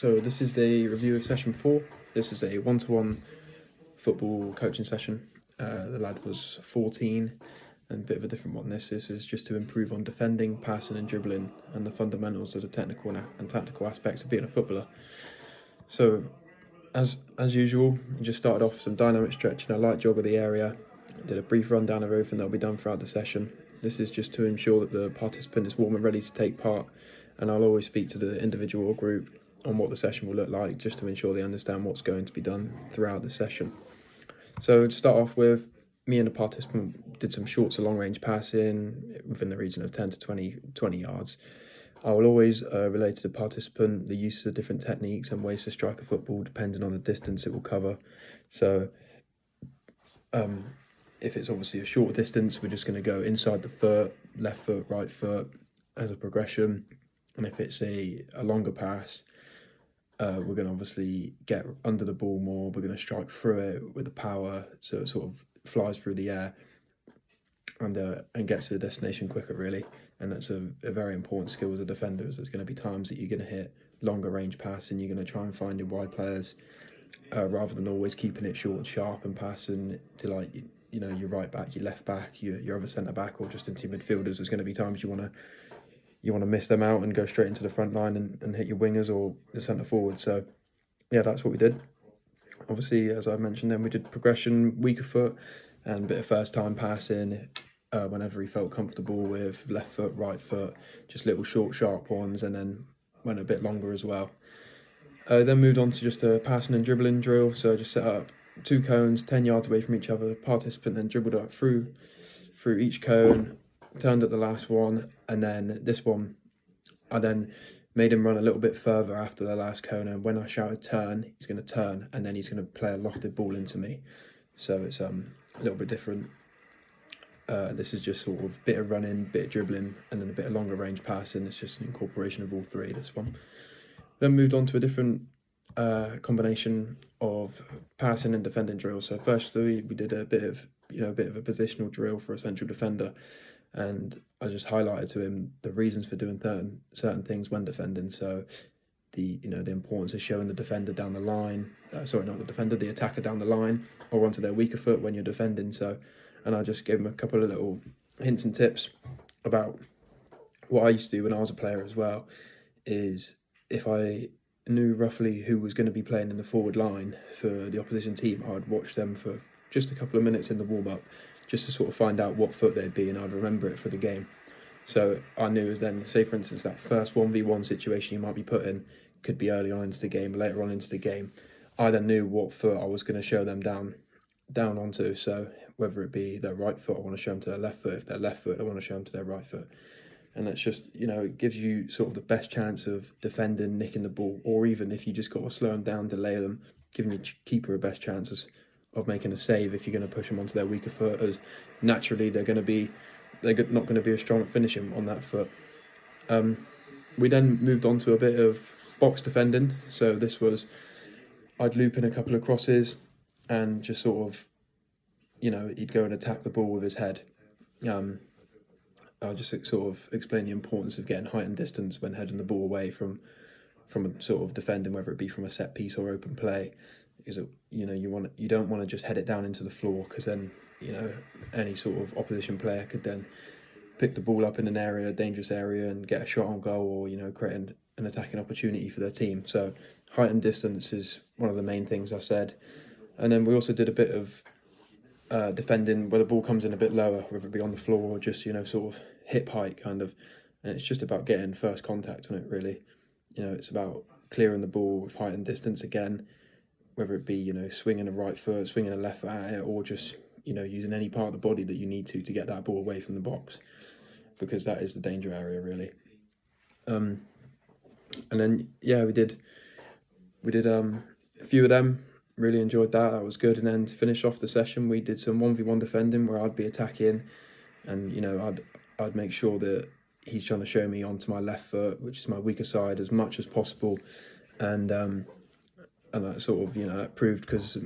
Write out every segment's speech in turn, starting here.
So this is a review of session 4. This is a one-to-one football coaching session. The lad was 14, and a bit of a different one. This is just to improve on defending, passing and dribbling, and the fundamentals of the technical and tactical aspects of being a footballer. So as usual, we just started off with some dynamic stretching, a light jog of the area, did a brief rundown of everything that will be done throughout the session. This is just to ensure that the participant is warm and ready to take part, and I'll always speak to the individual or group on what the session will look like, just to ensure they understand what's going to be done throughout the session. So to start off with, me and the participant did some short to long range passing within the region of 10 to 20 yards. I will always relate to the participant the use of different techniques and ways to strike a football depending on the distance it will cover. So if it's obviously a short distance, we're just going to go inside the foot, left foot, right foot as a progression. And if it's a longer pass, we're going to obviously get under the ball more. We're going to strike through it with the power, so it sort of flies through the air and gets to the destination quicker, really. And that's a very important skill as a defender. There's going to be times that you're going to hit longer range pass, and you're going to try and find your wide players rather than always keeping it short and sharp and passing to, like, your right back, your left back, your other centre back, or just into your midfielders. There's going to be times you want to miss them out and go straight into the front line and hit your wingers or the centre forward. So yeah, that's what we did. Obviously, as I mentioned, then we did progression, weaker foot, and a bit of first time passing whenever he felt comfortable with left foot, right foot, just little short, sharp ones, and then went a bit longer as well. Then moved on to just a passing and dribbling drill. So just set up 2 cones 10 yards away from each other. Participant then dribbled up through each cone, turned at the last one, and then this one I then made him run a little bit further after the last cone, and when I shouted turn, he's going to turn, and then he's going to play a lofted ball into me. So it's a little bit different. This is just sort of bit of running, bit of dribbling, and then a bit of longer range passing. It's just an incorporation of all three, this one. Then moved on to a different combination of passing and defending drills. So firstly, we did a bit of a positional drill for a central defender, and I just highlighted to him the reasons for doing certain things when defending. So the importance of showing the defender down the line, the attacker down the line or onto their weaker foot when you're defending. So, and I just gave him a couple of little hints and tips about what I used to do when I was a player as well. Is if I knew roughly who was going to be playing in the forward line for the opposition team, I'd watch them for just a couple of minutes in the warm-up, just to sort of find out what foot they'd be, and I'd remember it for the game. So I knew as then, say for instance, that first 1v1 situation you might be put in could be early on into the game, later on into the game. I then knew what foot I was going to show them down onto. So whether it be their right foot, I want to show them to their left foot. If they're left foot, I want to show them to their right foot. And that's just, it gives you sort of the best chance of defending, nicking the ball, or even if you just got to slow them down, delay them, giving your keeper a best chances of making a save if you're going to push them onto their weaker foot, as naturally they're not going to be as strong at finishing on that foot. We then moved on to a bit of box defending. So this was, I'd loop in a couple of crosses and just sort of, he'd go and attack the ball with his head. I'll just sort of explain the importance of getting height and distance when heading the ball away from a sort of defending, whether it be from a set piece or open play. Because you don't want to just head it down into the floor, because then any sort of opposition player could then pick the ball up in an area, dangerous area, and get a shot on goal, or create an attacking opportunity for their team. So height and distance is one of the main things I said. And then we also did a bit of defending where the ball comes in a bit lower, whether it be on the floor or just sort of hip height kind of, and it's just about getting first contact on it, really. It's about clearing the ball with height and distance again, whether it be swinging a right foot, swinging a left foot at it, or just using any part of the body that you need to get that ball away from the box, because that is the danger area, really. And then we did a few of them. Really enjoyed that. That was good. And then to finish off the session, we did some 1v1 defending where I'd be attacking, and I'd make sure that he's trying to show me onto my left foot, which is my weaker side, as much as possible. And that sort of that proved, because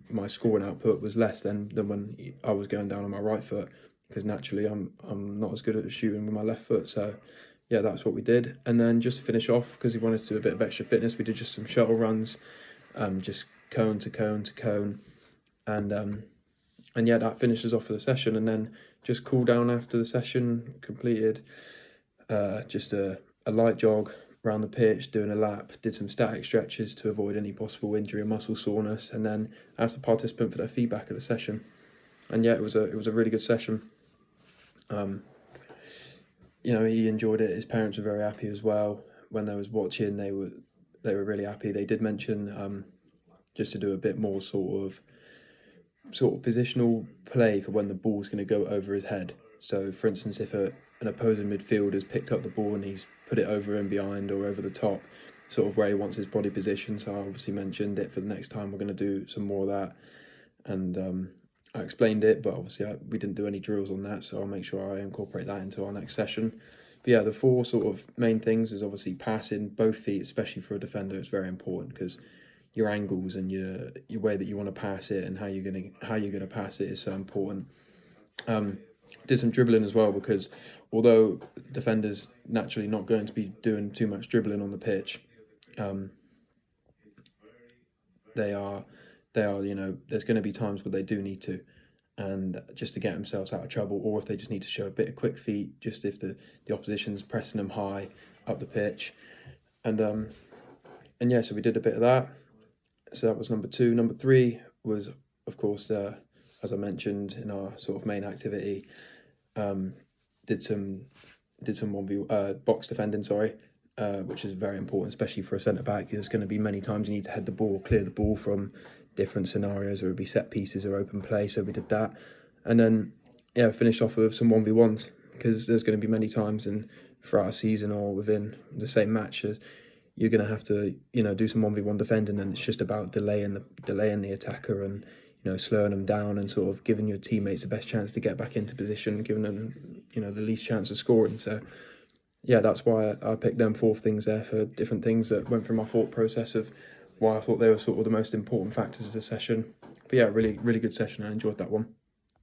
my scoring output was less than when I was going down on my right foot, because naturally I'm not as good at shooting with my left foot. So yeah, that's what we did. And then just to finish off, because we wanted to do a bit of extra fitness, we did just some shuttle runs, just cone to cone to cone, and yeah, that finishes off for the session. And then just cool down after the session completed. Just a light jog around the pitch, doing a lap, did some static stretches to avoid any possible injury or muscle soreness, and then asked the participant for their feedback of the session. And yeah, it was a really good session. You know, he enjoyed it. His parents were very happy as well. When they was watching, they were really happy. They did mention just to do a bit more sort of positional play for when the ball's going to go over his head. So, for instance, if an opposing midfielder's picked up the ball and he's put it over and behind or over the top, sort of where he wants his body position. So I obviously mentioned it for the next time. We're going to do some more of that, and I explained it, but obviously we didn't do any drills on that, so I'll make sure I incorporate that into our next session. But yeah, the 4 sort of main things is obviously passing both feet, especially for a defender. It's very important because your angles and your way that you want to pass it and how you're gonna pass it is so important. Did some dribbling as well, because although defenders naturally not going to be doing too much dribbling on the pitch, they are, you know, there's going to be times where they do need to, and just to get themselves out of trouble, or if they just need to show a bit of quick feet, just if the opposition's pressing them high up the pitch. And yeah, so we did a bit of that. So that was number 2. Number 3 was, of course, as I mentioned in our sort of main activity, did some 1v box defending, which is very important, especially for a centre back. There's going to be many times you need to head the ball, clear the ball from different scenarios, or it'd be set pieces or open play. So we did that, and then yeah, finished off with some 1v1s, because there's going to be many times throughout a season or within the same match you're going to have to, you know, do some 1v1 defending, and it's just about delaying the attacker and, you know, slowing them down and sort of giving your teammates the best chance to get back into position, giving them, you know, the least chance of scoring. So yeah, that's why I picked them 4 things there, for different things that went through my thought process of why I thought they were sort of the most important factors of the session. But yeah, really good session. I enjoyed that one.